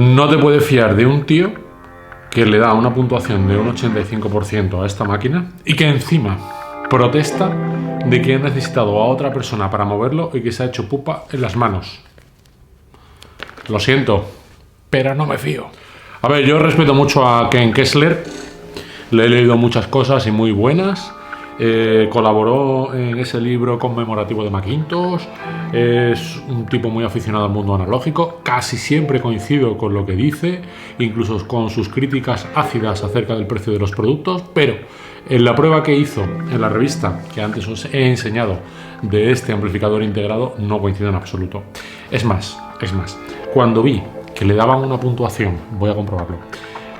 No te puedes fiar de un tío que le da una puntuación de un 85% a esta máquina y que encima protesta de que ha necesitado a otra persona para moverlo y que se ha hecho pupa en las manos. Lo siento, pero no me fío. A ver, yo respeto mucho a Ken Kessler, le he leído muchas cosas y muy buenas. Colaboró en ese libro conmemorativo de Macintosh, es un tipo muy aficionado al mundo analógico, casi siempre coincido con lo que dice, incluso con sus críticas ácidas acerca del precio de los productos, pero en la prueba que hizo en la revista que antes os he enseñado de este amplificador integrado no coincide en absoluto. Es más, cuando vi que le daban una puntuación, voy a comprobarlo,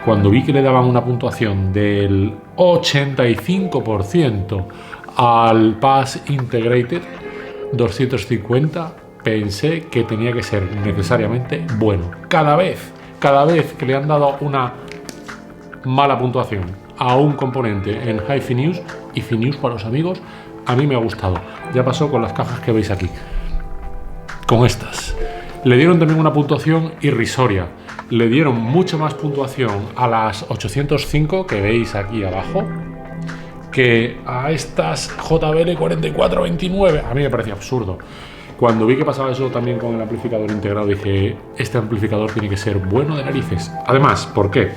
cuando vi que le daban una puntuación del 85% al Pass Integrated 250, pensé que tenía que ser necesariamente bueno. Cada vez que le han dado una mala puntuación a un componente en HiFi News, y HiFi News para los amigos, a mí me ha gustado. Ya pasó con las cajas que veis aquí. Con estas. Le dieron también una puntuación irrisoria. Le dieron mucha más puntuación a las 805 que veis aquí abajo que a estas JBL 4429. A mí me parecía absurdo. Cuando vi que pasaba eso también con el amplificador integrado, dije, este amplificador tiene que ser bueno de narices. Además, ¿por qué?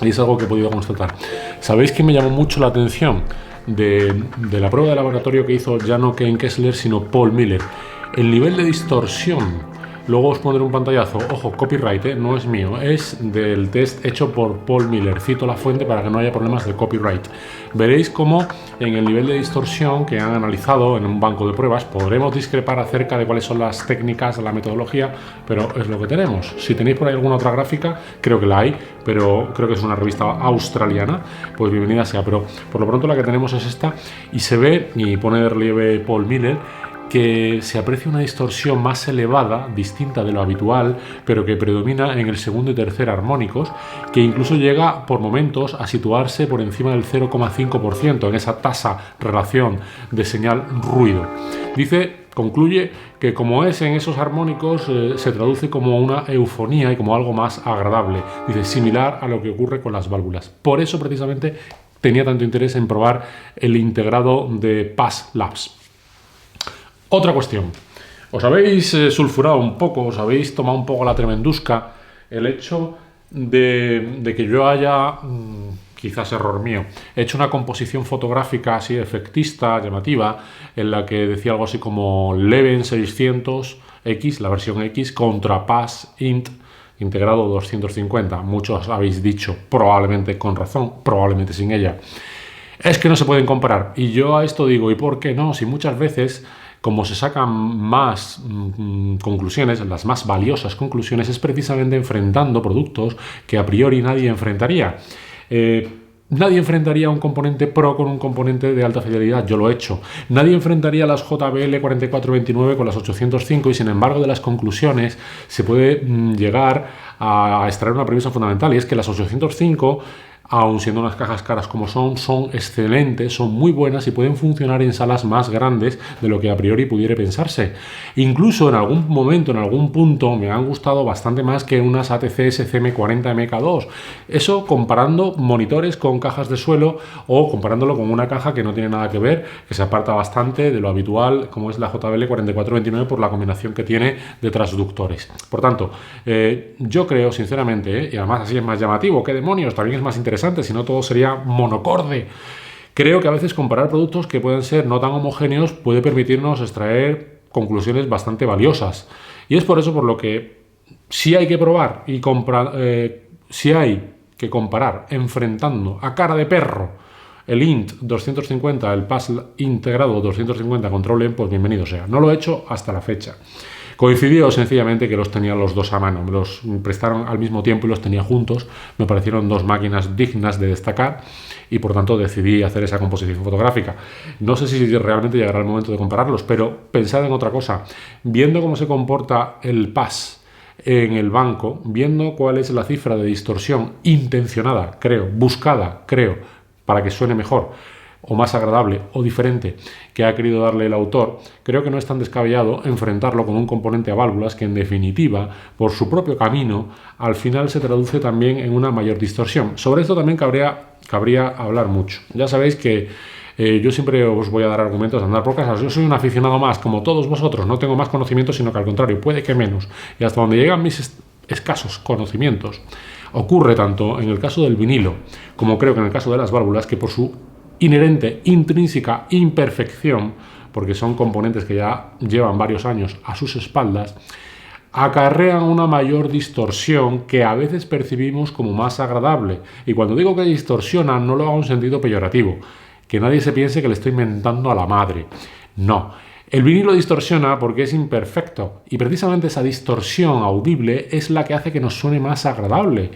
Y es algo que he podido constatar. ¿Sabéis que me llamó mucho la atención de la prueba de laboratorio que hizo ya no Ken Kessler, sino Paul Miller? El nivel de distorsión. Luego os pondré un pantallazo, ojo, copyright, no es mío, es del test hecho por Paul Miller, cito la fuente para que no haya problemas de copyright. Veréis cómo en el nivel de distorsión que han analizado en un banco de pruebas, podremos discrepar acerca de cuáles son las técnicas, la metodología, pero es lo que tenemos. Si tenéis por ahí alguna otra gráfica, creo que la hay, pero creo que es una revista australiana, pues bienvenida sea, pero por lo pronto la que tenemos es esta, y se ve, y pone de relieve Paul Miller, que se aprecia una distorsión más elevada, distinta de lo habitual, pero que predomina en el segundo y tercer armónicos, que incluso llega por momentos a situarse por encima del 0,5% en esa tasa relación de señal-ruido. Concluye que como es en esos armónicos, se traduce como una eufonía y como algo más agradable. Dice, similar a lo que ocurre con las válvulas. Por eso precisamente tenía tanto interés en probar el integrado de Pass Labs. Otra cuestión, os habéis sulfurado un poco, os habéis tomado un poco la tremendusca el hecho de que yo haya, quizás error mío, hecho una composición fotográfica así efectista, llamativa, en la que decía algo así como Leven 600X, la versión X, contra Pass Int integrado 250. Muchos habéis dicho, probablemente con razón, probablemente sin ella, es que no se pueden comparar. Y yo a esto digo, ¿y por qué no? Si muchas veces, como se sacan más conclusiones, las más valiosas conclusiones, es precisamente enfrentando productos que a priori nadie enfrentaría. Nadie enfrentaría un componente Pro con un componente de alta fidelidad, yo lo he hecho. Nadie enfrentaría las JBL 4429 con las 805 y sin embargo de las conclusiones se puede llegar a extraer una premisa fundamental, y es que las 805, aun siendo unas cajas caras como son excelentes, son muy buenas y pueden funcionar en salas más grandes de lo que a priori pudiera pensarse. Incluso en algún momento, en algún punto, me han gustado bastante más que unas ATC SCM40 MK2. Eso comparando monitores con cajas de suelo o comparándolo con una caja que no tiene nada que ver, que se aparta bastante de lo habitual, como es la JBL 4429 por la combinación que tiene de transductores. Por tanto, yo creo sinceramente, y además así es más llamativo, ¿qué demonios? También es más interesante, si no todo sería monocorde. Creo que a veces comparar productos que pueden ser no tan homogéneos puede permitirnos extraer conclusiones bastante valiosas. Y es por eso por lo que si hay que probar y si hay que comparar enfrentando a cara de perro el INT 250, el Pass integrado 250 contra Olen, pues bienvenido sea. No lo he hecho hasta la fecha. Coincidió sencillamente que los tenía los dos a mano, me los prestaron al mismo tiempo y los tenía juntos, me parecieron dos máquinas dignas de destacar y por tanto decidí hacer esa composición fotográfica. No sé si realmente llegará el momento de compararlos, pero pensad en otra cosa. Viendo cómo se comporta el Pass en el banco, viendo cuál es la cifra de distorsión intencionada, creo, buscada, creo, para que suene mejor, o más agradable o diferente que ha querido darle el autor, creo que no es tan descabellado enfrentarlo con un componente a válvulas que en definitiva, por su propio camino, al final se traduce también en una mayor distorsión. Sobre esto también cabría hablar mucho. Ya sabéis que yo siempre os voy a dar argumentos de andar por casas. Yo soy un aficionado más, como todos vosotros, no tengo más conocimientos, sino que al contrario, puede que menos. Y hasta donde llegan mis escasos conocimientos, ocurre tanto en el caso del vinilo como creo que en el caso de las válvulas, que por su inherente, intrínseca imperfección, porque son componentes que ya llevan varios años a sus espaldas, acarrean una mayor distorsión que a veces percibimos como más agradable. Y cuando digo que distorsiona, no lo hago en un sentido peyorativo, que nadie se piense que le estoy mentando a la madre. No. El vinilo distorsiona porque es imperfecto y precisamente esa distorsión audible es la que hace que nos suene más agradable.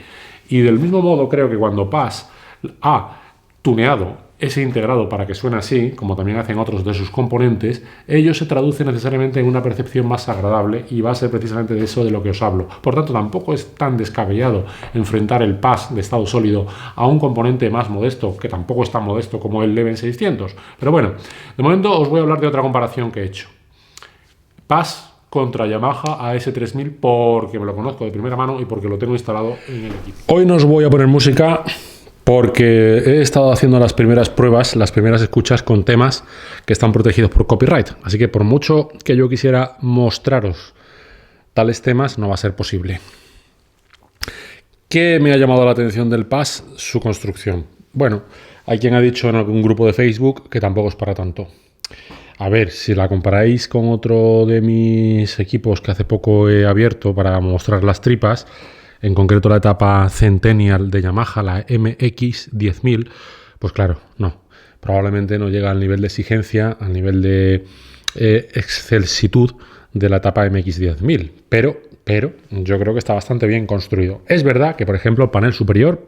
Y del mismo modo creo que cuando Paz ha tuneado ese integrado para que suene así, como también hacen otros de sus componentes, ello se traduce necesariamente en una percepción más agradable y va a ser precisamente de eso de lo que os hablo. Por tanto, tampoco es tan descabellado enfrentar el Paz de estado sólido a un componente más modesto, que tampoco es tan modesto como el Leven 600. Pero bueno, de momento os voy a hablar de otra comparación que he hecho. Paz contra Yamaha AS3000 porque me lo conozco de primera mano y porque lo tengo instalado en el equipo. Hoy no os voy a poner música porque he estado haciendo las primeras pruebas, las primeras escuchas con temas que están protegidos por copyright. Así que por mucho que yo quisiera mostraros tales temas, no va a ser posible. ¿Qué me ha llamado la atención del Paz? Su construcción. Bueno, hay quien ha dicho en algún grupo de Facebook que tampoco es para tanto. A ver, si la comparáis con otro de mis equipos que hace poco he abierto para mostrar las tripas, en concreto la etapa Centennial de Yamaha, la MX-10000, pues claro, no. Probablemente no llega al nivel de exigencia, al nivel de excelsitud de la etapa MX-10000. Pero yo creo que está bastante bien construido. Es verdad que, por ejemplo, el panel superior,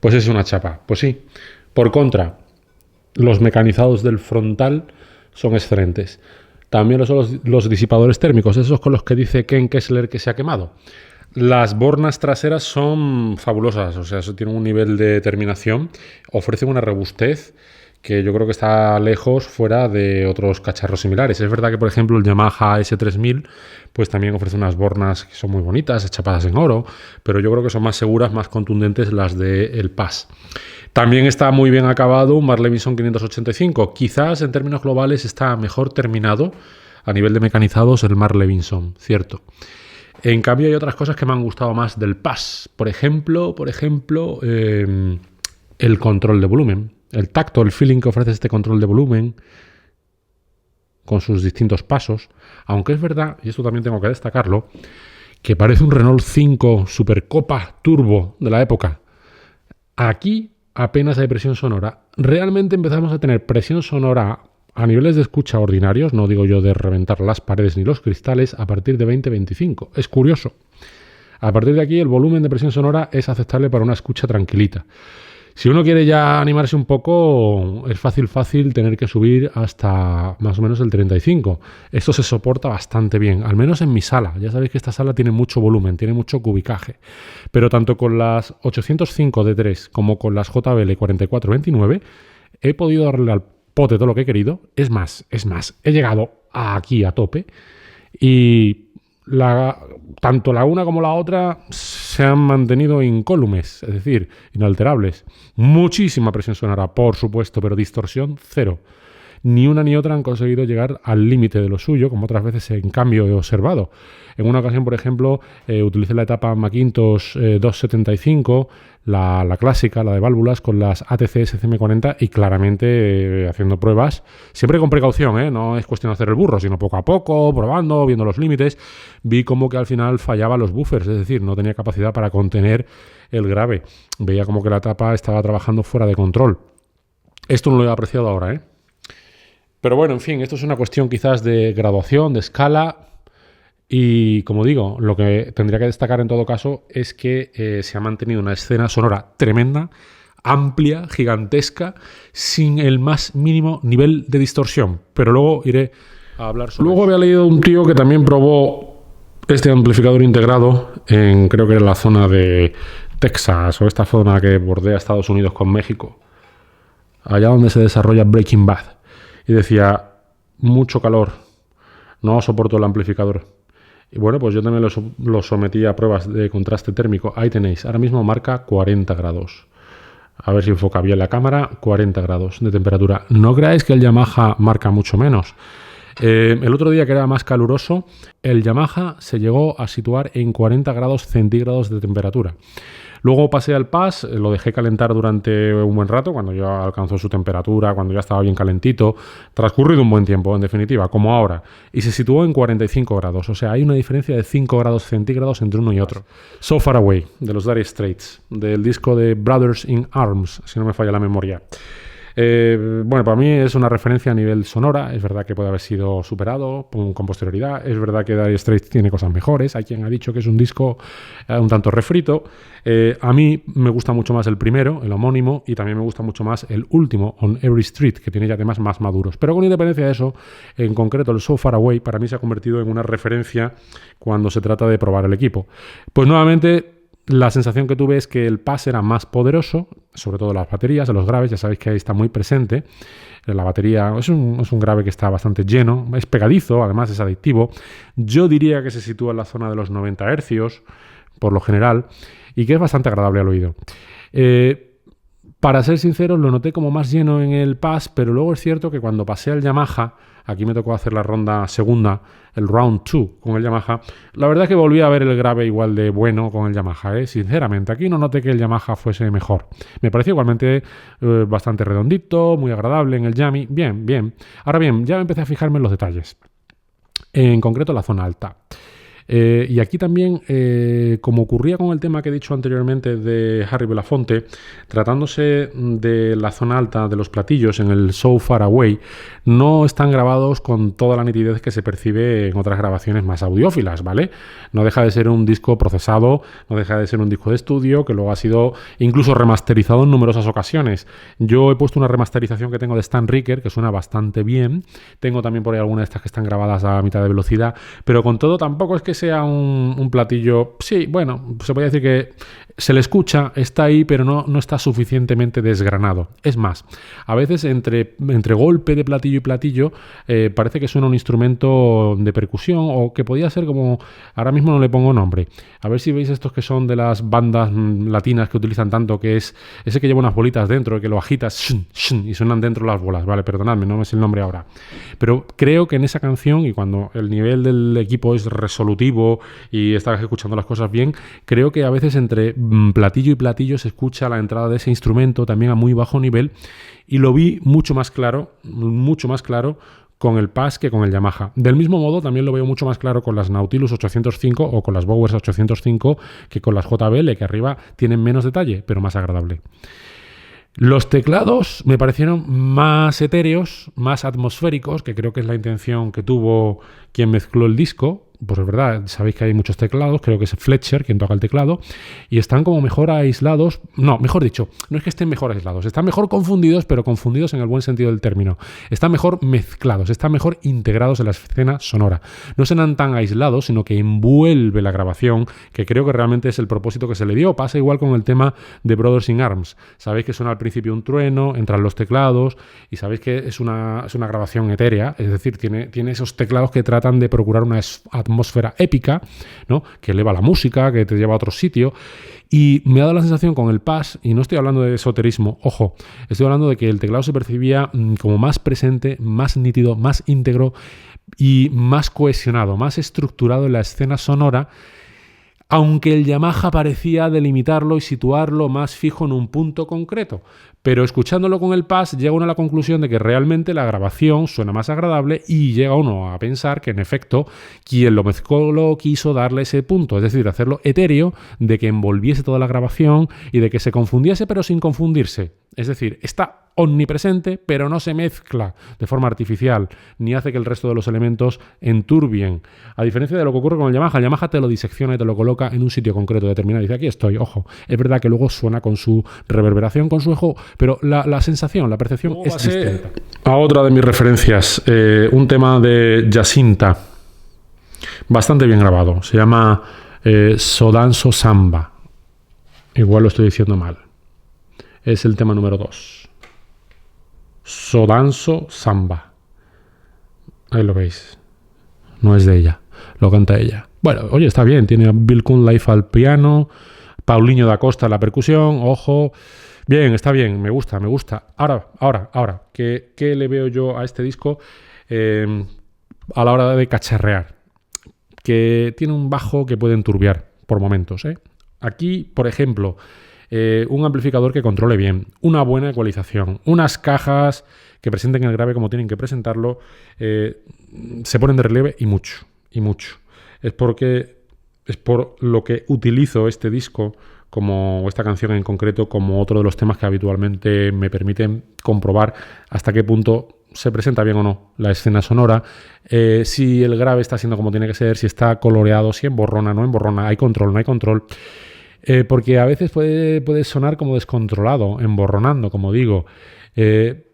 pues es una chapa. Pues sí. Por contra, los mecanizados del frontal son excelentes. También lo son los disipadores térmicos, esos con los que dice Ken Kessler que se ha quemado. Las bornas traseras son fabulosas, o sea, eso tiene un nivel de terminación, ofrecen una robustez que yo creo que está lejos fuera de otros cacharros similares. Es verdad que, por ejemplo, el Yamaha S3000 pues también ofrece unas bornas que son muy bonitas, chapadas en oro, pero yo creo que son más seguras, más contundentes las del Paz. También está muy bien acabado un Marley Vinson 585. Quizás en términos globales está mejor terminado a nivel de mecanizados el Marley Vinson, cierto. En cambio hay otras cosas que me han gustado más del Paz. Por ejemplo, el control de volumen. El tacto, el feeling que ofrece este control de volumen con sus distintos pasos. Aunque es verdad, y esto también tengo que destacarlo, que parece un Renault 5 Supercopa Turbo de la época. Aquí apenas hay presión sonora. Realmente empezamos a tener presión sonora a niveles de escucha ordinarios, no digo yo de reventar las paredes ni los cristales, a partir de 20-25. Es curioso. A partir de aquí el volumen de presión sonora es aceptable para una escucha tranquilita. Si uno quiere ya animarse un poco, es fácil tener que subir hasta más o menos el 35. Esto se soporta bastante bien, al menos en mi sala. Ya sabéis que esta sala tiene mucho volumen, tiene mucho cubicaje. Pero tanto con las 805 D3 como con las JBL 4429 he podido darle al pote todo lo que he querido. Es más, he llegado aquí a tope y tanto la una como la otra se han mantenido incólumes, es decir, inalterables. Muchísima presión sonora, por supuesto, pero distorsión cero. Ni una ni otra han conseguido llegar al límite de lo suyo, como otras veces en cambio he observado. En una ocasión, por ejemplo, utilicé la etapa Macintosh 275, la clásica, la de válvulas, con las ATC SCM40 y claramente haciendo pruebas, siempre con precaución, no es cuestión de hacer el burro, sino poco a poco, probando, viendo los límites, vi como que al final fallaban los buffers, es decir, no tenía capacidad para contener el grave. Veía como que la etapa estaba trabajando fuera de control. Esto no lo he apreciado ahora, Pero bueno, en fin, esto es una cuestión quizás de graduación, de escala y, como digo, lo que tendría que destacar en todo caso es que se ha mantenido una escena sonora tremenda, amplia, gigantesca, sin el más mínimo nivel de distorsión. Pero luego iré a hablar sobre eso. Luego había leído un tío que también probó este amplificador integrado en, creo que era la zona de Texas o esta zona que bordea Estados Unidos con México. allá donde se desarrolla Breaking Bad. Y decía, mucho calor, no soporto el amplificador. Y bueno, pues yo también lo sometí a pruebas de contraste térmico. Ahí tenéis, ahora mismo marca 40 grados. A ver si enfoca bien la cámara, 40 grados de temperatura. No creáis que el Yamaha marca mucho menos. El otro día, que era más caluroso, el Yamaha se llegó a situar en 40 grados centígrados de temperatura. Luego pasé al PAS, lo dejé calentar durante un buen rato, cuando ya alcanzó su temperatura, cuando ya estaba bien calentito, transcurrido un buen tiempo, en definitiva, como ahora, y se situó en 45 grados. O sea, hay una diferencia de 5 grados centígrados entre uno y otro. So Far Away, de los Dire Straits, del disco de Brothers in Arms, si no me falla la memoria. Bueno, para mí es una referencia a nivel sonora. Es verdad que puede haber sido superado con posterioridad. Es verdad que Dire Straits tiene cosas mejores. Hay quien ha dicho que es un disco un tanto refrito. A mí me gusta mucho más el primero, el homónimo, y también me gusta mucho más el último, On Every Street, que tiene ya temas más maduros. Pero con independencia de eso, en concreto el So Far Away para mí se ha convertido en una referencia cuando se trata de probar el equipo. Pues nuevamente, la sensación que tuve es que el PAS era más poderoso, sobre todo las baterías, los graves, ya sabéis que ahí está muy presente. La batería es un grave que está bastante lleno, es pegadizo, además es adictivo. Yo diría que se sitúa en la zona de los 90 Hz, por lo general, y que es bastante agradable al oído. Para ser sincero, lo noté como más lleno en el PAS, pero luego es cierto que cuando pasé al Yamaha, aquí me tocó hacer la ronda segunda, el round 2 con el Yamaha, la verdad es que volví a ver el grave igual de bueno con el Yamaha, sinceramente. Aquí no noté que el Yamaha fuese mejor. Me pareció igualmente bastante redondito, muy agradable en el Yami. Bien, bien. Ahora bien, ya empecé a fijarme en los detalles. En concreto la zona alta. Y aquí también, como ocurría con el tema que he dicho anteriormente de Harry Belafonte, tratándose de la zona alta de los platillos en el So Far Away, no están grabados con toda la nitidez que se percibe en otras grabaciones más audiófilas, ¿vale? No deja de ser un disco procesado, no deja de ser un disco de estudio que luego ha sido incluso remasterizado en numerosas ocasiones. Yo he puesto una remasterización que tengo de Stan Ricker, que suena bastante bien. Tengo también por ahí algunas de estas que están grabadas a mitad de velocidad, pero con todo tampoco es que sea un platillo, sí, bueno, se puede decir que se le escucha, está ahí, pero no está suficientemente desgranado. Es más, a veces entre golpe de platillo y platillo parece que suena un instrumento de percusión o que podía ser como, ahora mismo no le pongo nombre. A ver si veis estos que son de las bandas latinas que utilizan tanto, que es ese que lleva unas bolitas dentro, que lo agitas y suenan dentro las bolas. Vale, perdonadme, no me sé el nombre ahora. Pero creo que en esa canción, y cuando el nivel del equipo es resolutivo y estás escuchando las cosas bien, creo que a veces entre platillo y platillo se escucha la entrada de ese instrumento también a muy bajo nivel, y lo vi mucho más claro con el PAS que con el Yamaha. Del mismo modo también lo veo mucho más claro con las Nautilus 805 o con las Bowers 805 que con las JBL, que arriba tienen menos detalle, pero más agradable. Los teclados me parecieron más etéreos, más atmosféricos, que creo que es la intención que tuvo quien mezcló el disco. Pues es verdad, sabéis que hay muchos teclados, creo que es Fletcher quien toca el teclado, y están como mejor aislados, no, mejor dicho, no es que estén mejor aislados, están mejor confundidos, pero confundidos en el buen sentido del término. Están mejor mezclados, están mejor integrados en la escena sonora. No suenan tan aislados, sino que envuelve la grabación, que creo que realmente es el propósito que se le dio. Pasa igual con el tema de Brothers in Arms. Sabéis que suena al principio un trueno, entran los teclados, y sabéis que es una grabación etérea, es decir, tiene esos teclados que tratan de procurar una atmósfera épica, ¿no? Que eleva la música, que te lleva a otro sitio. Y me ha dado la sensación con el PAS, y no estoy hablando de esoterismo, ojo, estoy hablando de que el teclado se percibía como más presente, más nítido, más íntegro y más cohesionado, más estructurado en la escena sonora, aunque el Yamaha parecía delimitarlo y situarlo más fijo en un punto concreto. Pero escuchándolo con el PAS llega uno a la conclusión de que realmente la grabación suena más agradable, y llega uno a pensar que en efecto quien lo mezcló quiso darle ese punto, es decir, hacerlo etéreo, de que envolviese toda la grabación y de que se confundiese pero sin confundirse. Es decir, está omnipresente, pero no se mezcla de forma artificial, ni hace que el resto de los elementos enturbien. A diferencia de lo que ocurre con el Yamaha te lo disecciona y te lo coloca en un sitio concreto determinado. Dice, aquí estoy, ojo. Es verdad que luego suena con su reverberación, con su eco, pero la sensación, la percepción es distinta. A otra de mis referencias, un tema de Jacinta, bastante bien grabado. Se llama Sodanzo Samba. Igual lo estoy diciendo mal. Es el tema número 2. Sodanso Samba. Ahí lo veis. No es de ella, lo canta ella. Bueno, oye, está bien. Tiene a Bill Cunliffe al piano, Paulinho da Costa a la percusión, ojo. Bien, está bien, me gusta. Ahora, ¿qué le veo yo a este disco a la hora de cacharrear? Que tiene un bajo que puede enturbiar por momentos, ¿eh? Aquí, por ejemplo, un amplificador que controle bien, una buena ecualización, unas cajas que presenten el grave como tienen que presentarlo, se ponen de relieve y mucho. Es por lo que utilizo este disco, como esta canción en concreto, como otro de los temas que habitualmente me permiten comprobar hasta qué punto se presenta bien o no la escena sonora, si el grave está siendo como tiene que ser, si está coloreado, si emborrona, no emborrona, hay control, no hay control. Porque a veces puede sonar como descontrolado, emborronando, como digo. En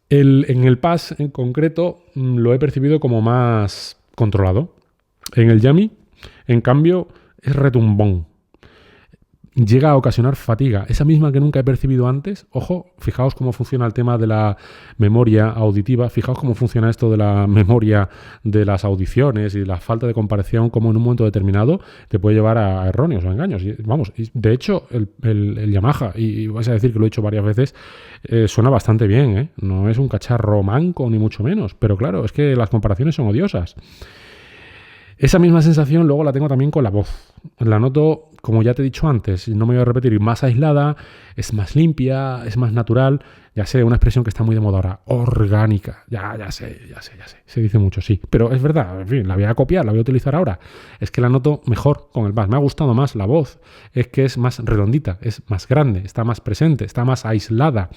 el Pass en concreto lo he percibido como más controlado. En el Yami, en cambio, es retumbón. Llega a ocasionar fatiga, esa misma que nunca he percibido antes. Ojo, fijaos cómo funciona el tema de la memoria auditiva, fijaos cómo funciona esto de la memoria de las audiciones y la falta de comparación, como en un momento determinado te puede llevar a erróneos o a engaños. Y, vamos, de hecho, el Yamaha, y vais a decir que lo he hecho varias veces, suena bastante bien, ¿eh? No es un cacharro manco, ni mucho menos, pero claro, es que las comparaciones son odiosas. Esa misma sensación luego la tengo también con la voz. La noto, como ya te he dicho antes, no me voy a repetir, más aislada, es más limpia, es más natural. Ya sé, una expresión que está muy de moda ahora, orgánica. Ya sé. Se dice mucho, sí. Pero es verdad, en fin, la voy a copiar, la voy a utilizar ahora. Es que la noto mejor con el bass. Me ha gustado más la voz. Es que es más redondita, es más grande, está más presente, está más aislada.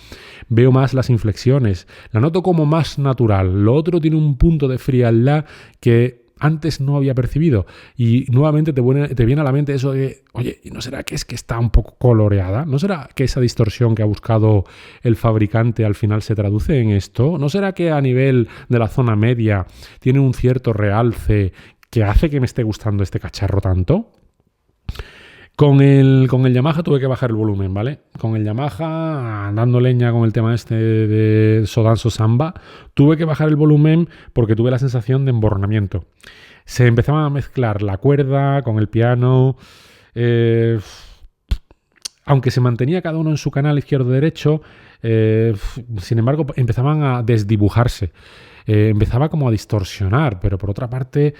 Veo más las inflexiones. La noto como más natural. Lo otro tiene un punto de frialdad que antes no había percibido, y nuevamente te viene a la mente eso de, oye, ¿no será que es que está un poco coloreada? ¿No será que esa distorsión que ha buscado el fabricante al final se traduce en esto? ¿No será que a nivel de la zona media tiene un cierto realce que hace que me esté gustando este cacharro tanto? Con el Yamaha tuve que bajar el volumen, ¿vale? Con el Yamaha, dando leña con el tema este de Sodanso Samba, tuve que bajar el volumen porque tuve la sensación de emborronamiento. Se empezaba a mezclar la cuerda con el piano, aunque se mantenía cada uno en su canal izquierdo-derecho, sin embargo empezaban a desdibujarse. Empezaba como a distorsionar, pero por otra parte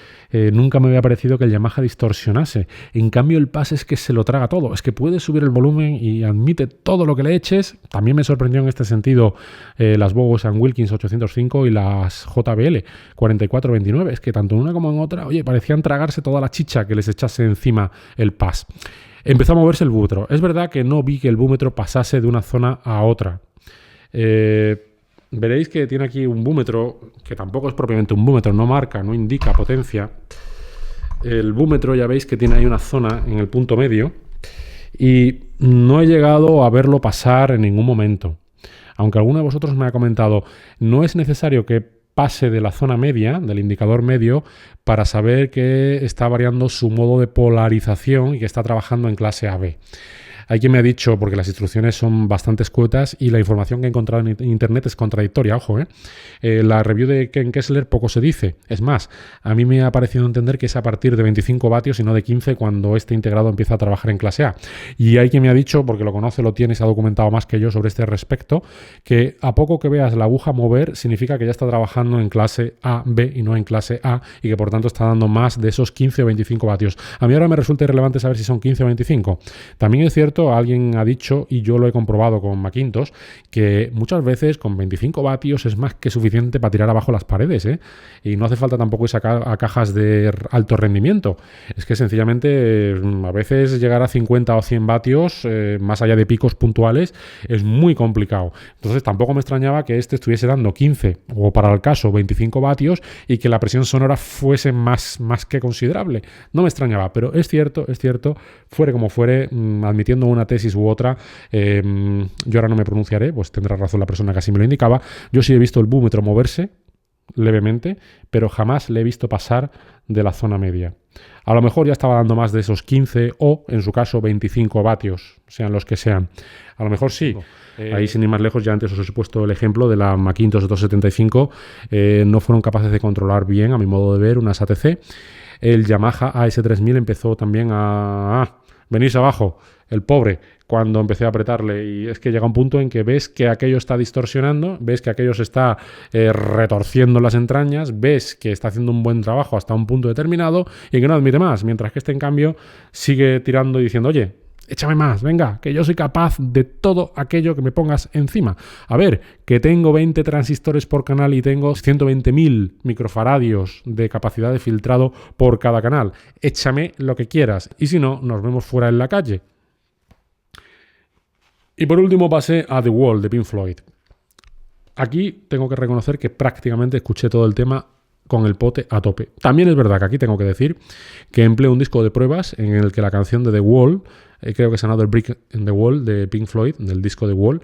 nunca me había parecido que el Yamaha distorsionase. En cambio el Pass es que se lo traga todo, es que puedes subir el volumen y admite todo lo que le eches. También me sorprendió en este sentido las Bogos Wilkins 805 y las JBL 4429, es que tanto en una como en otra, oye, parecían tragarse toda la chicha que les echase encima el Pass. Empezó a moverse el búmetro. Es verdad que no vi que el búmetro pasase de una zona a otra. Veréis que tiene aquí un búmetro, que tampoco es propiamente un búmetro, no marca, no indica potencia. El búmetro ya veis que tiene ahí una zona en el punto medio y no he llegado a verlo pasar en ningún momento. Aunque alguno de vosotros me ha comentado, no es necesario que pase de la zona media, del indicador medio, para saber que está variando su modo de polarización y que está trabajando en clase AB. Hay quien me ha dicho, porque las instrucciones son bastante escuetas y la información que he encontrado en internet es contradictoria, ojo, la review de Ken Kessler poco se dice. Es más, a mí me ha parecido entender que es a partir de 25 vatios y no de 15 cuando este integrado empieza a trabajar en clase A. Y hay quien me ha dicho, porque lo conoce, lo tiene, se ha documentado más que yo sobre este respecto, que a poco que veas la aguja mover significa que ya está trabajando en clase A, B y no en clase A, y que por tanto está dando más de esos 15 o 25 vatios. A mí ahora me resulta irrelevante saber si son 15 o 25. También es cierto, alguien ha dicho, y yo lo he comprobado con Macintosh, que muchas veces con 25 vatios es más que suficiente para tirar abajo las paredes, y no hace falta tampoco irse a cajas de alto rendimiento. Es que sencillamente a veces llegar a 50 o 100 vatios, más allá de picos puntuales, es muy complicado. Entonces tampoco me extrañaba que este estuviese dando 15 o, para el caso, 25 vatios y que la presión sonora fuese más que considerable. No me extrañaba, pero es cierto, fuere como fuere, admitiendo una tesis u otra, yo ahora no me pronunciaré, pues tendrá razón la persona que así me lo indicaba. Yo sí he visto el búmetro moverse, levemente, pero jamás le he visto pasar de la zona media. A lo mejor ya estaba dando más de esos 15 o, en su caso, 25 vatios, sean los que sean. A lo mejor sí. Ahí, sin ir más lejos, ya antes os he puesto el ejemplo de la Macintosh 275. No fueron capaces de controlar bien, a mi modo de ver, unas ATC. El Yamaha AS3000 empezó también a venirse abajo, el pobre, cuando empecé a apretarle, y es que llega un punto en que ves que aquello está distorsionando, ves que aquello se está retorciendo las entrañas, ves que está haciendo un buen trabajo hasta un punto determinado y que no admite más, mientras que este, en cambio, sigue tirando y diciendo, oye, échame más, venga, que yo soy capaz de todo aquello que me pongas encima. A ver, que tengo 20 transistores por canal y tengo 120.000 microfaradios de capacidad de filtrado por cada canal. Échame lo que quieras y si no, nos vemos fuera en la calle. Y por último pasé a The Wall de Pink Floyd. Aquí tengo que reconocer que prácticamente escuché todo el tema con el pote a tope. También es verdad que aquí tengo que decir que empleo un disco de pruebas en el que la canción de The Wall, creo que es Another Brick in the Wall de Pink Floyd, del disco The Wall,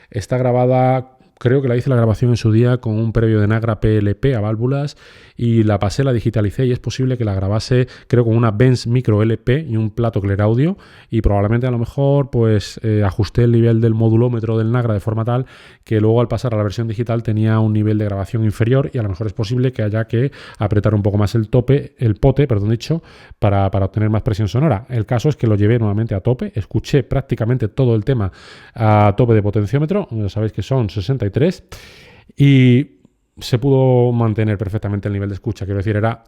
está grabada, creo que la hice la grabación en su día con un previo de Nagra PLP a válvulas y la pasé, la digitalicé y es posible que la grabase, creo, con una Benz Micro LP y un plato Clear Audio y probablemente a lo mejor pues ajusté el nivel del modulómetro del Nagra de forma tal que luego al pasar a la versión digital tenía un nivel de grabación inferior y a lo mejor es posible que haya que apretar un poco más el pote, para obtener más presión sonora. El caso es que lo llevé nuevamente a tope, escuché prácticamente todo el tema a tope de potenciómetro, ya sabéis que son 63 y se pudo mantener perfectamente el nivel de escucha. Quiero decir, era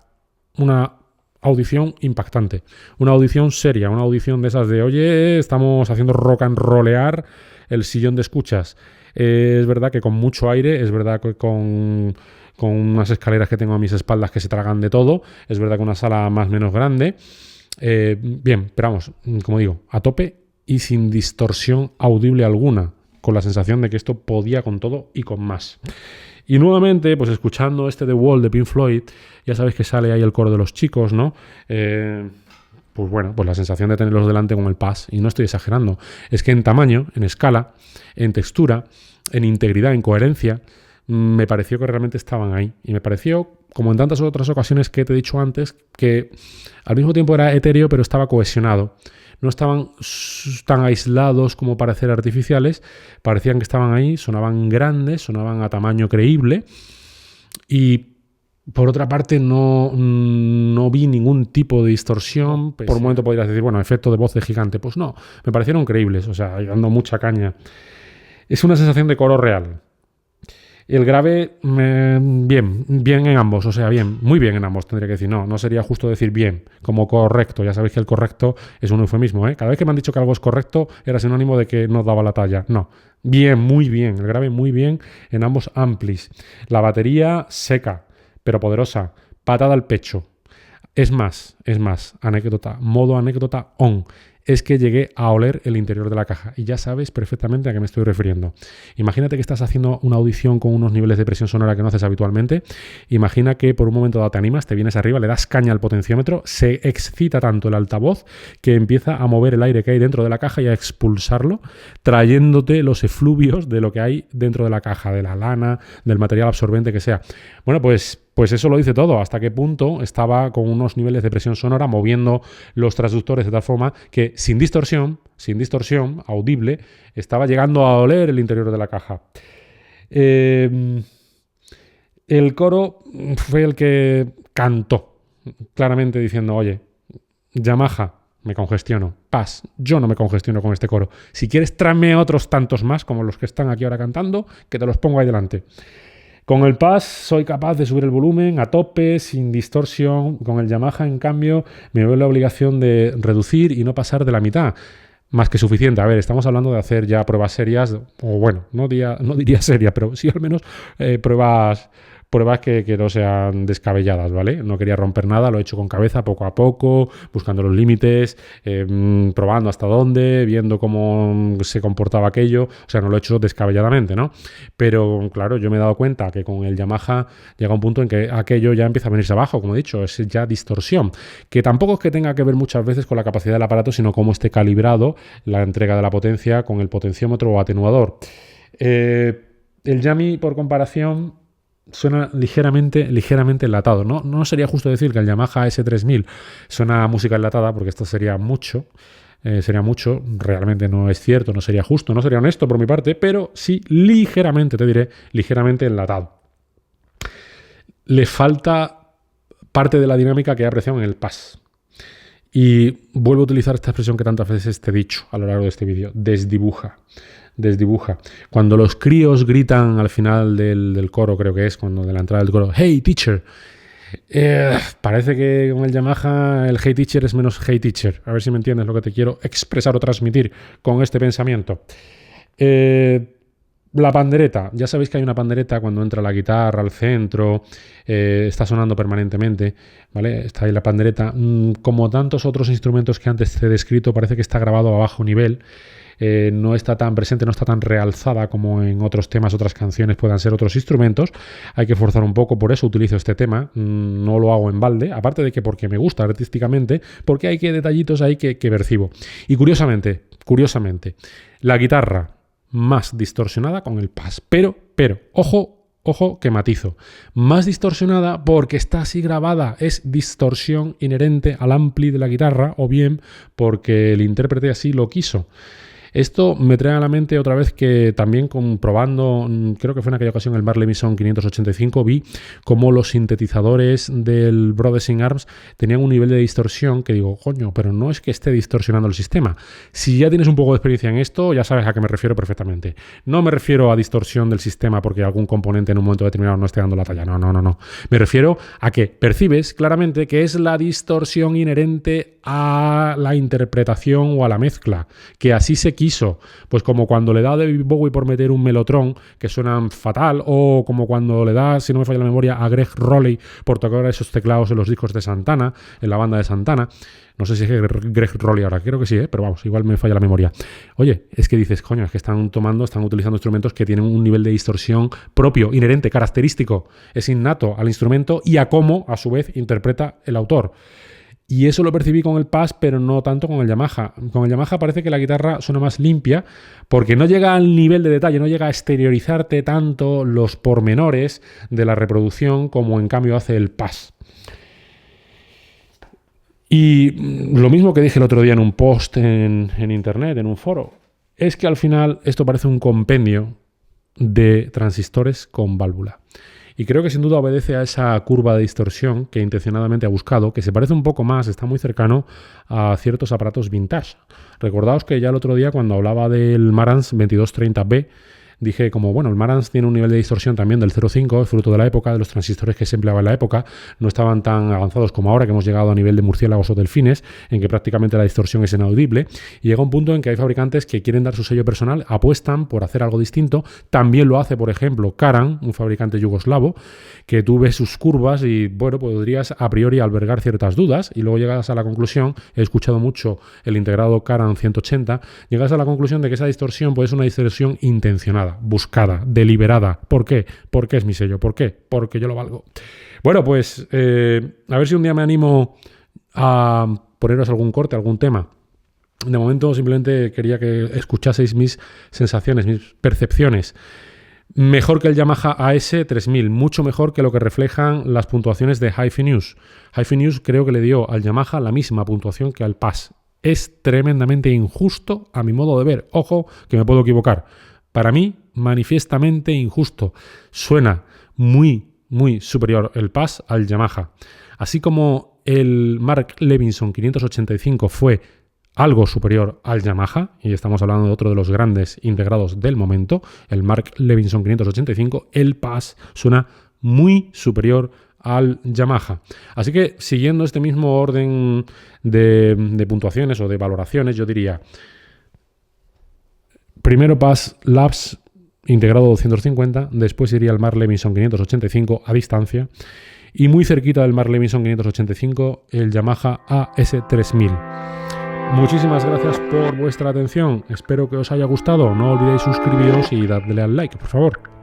una audición impactante, una audición seria, una audición de esas de, oye, estamos haciendo rock and rollear el sillón de escuchas. Es verdad que con mucho aire, es verdad que con unas escaleras que tengo a mis espaldas que se tragan de todo, es verdad que una sala más o menos grande. Bien, pero vamos, como digo, a tope y sin distorsión audible alguna, con la sensación de que esto podía con todo y con más. Y nuevamente, pues escuchando este The Wall de Pink Floyd, ya sabéis que sale ahí el coro de los chicos, ¿no? Pues bueno, pues la sensación de tenerlos delante con el Pass, y no estoy exagerando, es que en tamaño, en escala, en textura, en integridad, en coherencia, me pareció que realmente estaban ahí. Y me pareció, como en tantas otras ocasiones que te he dicho antes, que al mismo tiempo era etéreo, pero estaba cohesionado. No estaban tan aislados como parecer artificiales, parecían que estaban ahí, sonaban grandes, sonaban a tamaño creíble y por otra parte no vi ningún tipo de distorsión. Por un momento podrías decir, bueno, efecto de voz de gigante. Pues no, me parecieron creíbles, o sea, dando mucha caña. Es una sensación de coro real. El grave, bien en ambos, o sea, bien, muy bien en ambos, tendría que decir. No sería justo decir bien, como correcto. Ya sabéis que el correcto es un eufemismo, ¿eh? Cada vez que me han dicho que algo es correcto, era sinónimo de que no daba la talla. No, bien, muy bien, el grave muy bien en ambos amplis. La batería seca, pero poderosa, patada al pecho. Es más, anécdota, modo anécdota on. Es que llegué a oler el interior de la caja y ya sabes perfectamente a qué me estoy refiriendo. Imagínate que estás haciendo una audición con unos niveles de presión sonora que no haces habitualmente. Imagina que por un momento dado te animas, te vienes arriba, le das caña al potenciómetro, se excita tanto el altavoz que empieza a mover el aire que hay dentro de la caja y a expulsarlo, trayéndote los efluvios de lo que hay dentro de la caja, de la lana, del material absorbente que sea. Bueno, pues eso lo dice todo, hasta qué punto estaba con unos niveles de presión sonora moviendo los transductores de tal forma que sin distorsión audible, estaba llegando a oler el interior de la caja. El coro fue el que cantó, claramente diciendo, oye, Yamaha, me congestiono. Pass, yo no me congestiono con este coro. Si quieres, tráeme otros tantos más, como los que están aquí ahora cantando, que te los pongo ahí delante. Con el Pass soy capaz de subir el volumen a tope, sin distorsión. Con el Yamaha, en cambio, me veo la obligación de reducir y no pasar de la mitad. Más que suficiente. A ver, estamos hablando de hacer ya pruebas serias, o bueno, no diría serias, pero sí al menos pruebas que no sean descabelladas, ¿vale? No quería romper nada, lo he hecho con cabeza, poco a poco, buscando los límites, probando hasta dónde, viendo cómo se comportaba aquello. O sea, no lo he hecho descabelladamente, ¿no? Pero, claro, yo me he dado cuenta que con el Yamaha llega un punto en que aquello ya empieza a venirse abajo, como he dicho, es ya distorsión. Que tampoco es que tenga que ver muchas veces con la capacidad del aparato, sino cómo esté calibrado la entrega de la potencia con el potenciómetro o atenuador. El Yami, por comparación, suena ligeramente enlatado. No sería justo decir que el Yamaha S3000 suena a música enlatada, porque esto sería mucho. Realmente no es cierto, no sería justo, no sería honesto por mi parte, pero sí ligeramente, te diré, ligeramente enlatado. Le falta parte de la dinámica que he apreciado en el Pass. Y vuelvo a utilizar esta expresión que tantas veces te he dicho a lo largo de este vídeo: desdibuja. Cuando los críos gritan al final del coro, creo que es, cuando de la entrada del coro, "Hey teacher", parece que con el Yamaha el "Hey teacher" es menos "Hey teacher". A ver si me entiendes lo que te quiero expresar o transmitir con este pensamiento. La pandereta, ya sabéis que hay una pandereta cuando entra la guitarra al centro, está sonando permanentemente, ¿vale? Está ahí la pandereta. Como tantos otros instrumentos que antes te he descrito, parece que está grabado a bajo nivel. No está tan presente, no está tan realzada como en otros temas, otras canciones puedan ser otros instrumentos. Hay que forzar un poco, por eso utilizo este tema. No lo hago en balde, aparte de que porque me gusta artísticamente, porque hay detallitos ahí que percibo. Y curiosamente, la guitarra más distorsionada con el Pass. Pero, ojo que matizo. Más distorsionada porque está así grabada. Es distorsión inherente al ampli de la guitarra, o bien porque el intérprete así lo quiso. Esto me trae a la mente otra vez que también comprobando, creo que fue en aquella ocasión el Marley Mason 585, vi cómo los sintetizadores del Brothers in Arms tenían un nivel de distorsión que digo, coño, pero no es que esté distorsionando el sistema. Si ya tienes un poco de experiencia en esto, ya sabes a qué me refiero perfectamente. No me refiero a distorsión del sistema porque algún componente en un momento determinado no esté dando la talla. No. Me refiero a que percibes claramente que es la distorsión inherente a la interpretación o a la mezcla, que así se quiso, pues como cuando le da a David Bowie por meter un melotron que suenan fatal, o como cuando le da, si no me falla la memoria, a Greg Rowley por tocar esos teclados en los discos de Santana, en la banda de Santana. No sé si es Greg Rowley ahora, creo que sí, pero vamos, igual me falla la memoria. Oye, es que dices, coño, es que están utilizando instrumentos que tienen un nivel de distorsión propio, inherente, característico, es innato al instrumento y a cómo, a su vez, interpreta el autor. Y eso lo percibí con el Pass, pero no tanto con el Yamaha. Con el Yamaha parece que la guitarra suena más limpia porque no llega al nivel de detalle, no llega a exteriorizarte tanto los pormenores de la reproducción como en cambio hace el Pass. Y lo mismo que dije el otro día en un post en internet, en un foro, es que al final esto parece un compendio de transistores con válvula. Y creo que sin duda obedece a esa curva de distorsión que intencionadamente ha buscado, que se parece un poco más, está muy cercano a ciertos aparatos vintage. Recordaos que ya el otro día cuando hablaba del Marantz 2230B, dije como, bueno, el Marantz tiene un nivel de distorsión también del 0,5, es fruto de la época, de los transistores que se empleaban en la época, no estaban tan avanzados como ahora, que hemos llegado a nivel de murciélagos o delfines, en que prácticamente la distorsión es inaudible, y llega un punto en que hay fabricantes que quieren dar su sello personal, apuestan por hacer algo distinto. También lo hace, por ejemplo, Karan, un fabricante yugoslavo, que tú ves sus curvas y, bueno, podrías a priori albergar ciertas dudas, y luego llegas a la conclusión, he escuchado mucho el integrado Karan 180, llegas a la conclusión de que esa distorsión puede ser una distorsión intencionada, buscada, deliberada. ¿Por qué? Porque es mi sello. ¿Por qué? Porque yo lo valgo. Bueno, pues a ver si un día me animo a poneros algún corte, algún tema. De momento simplemente quería que escuchaseis mis sensaciones, mis percepciones. Mejor que el Yamaha AS3000, mucho mejor que lo que reflejan las puntuaciones de Hi-Fi News. Hi-Fi News creo que le dio al Yamaha la misma puntuación que al Pass. Es tremendamente injusto a mi modo de ver. Ojo, que me puedo equivocar. Para mí, manifiestamente injusto. Suena muy superior el Pass al Yamaha. Así como el Mark Levinson 585 fue algo superior al Yamaha, y estamos hablando de otro de los grandes integrados del momento, el Mark Levinson 585, el Pass suena muy superior al Yamaha. Así que, siguiendo este mismo orden de puntuaciones o de valoraciones, yo diría: primero Pass Labs integrado 250, después iría el Mark Levinson 585 a distancia, y muy cerquita del Mark Levinson 585 el Yamaha AS3000. Muchísimas gracias por vuestra atención, espero que os haya gustado, no olvidéis suscribiros y darle al like, por favor.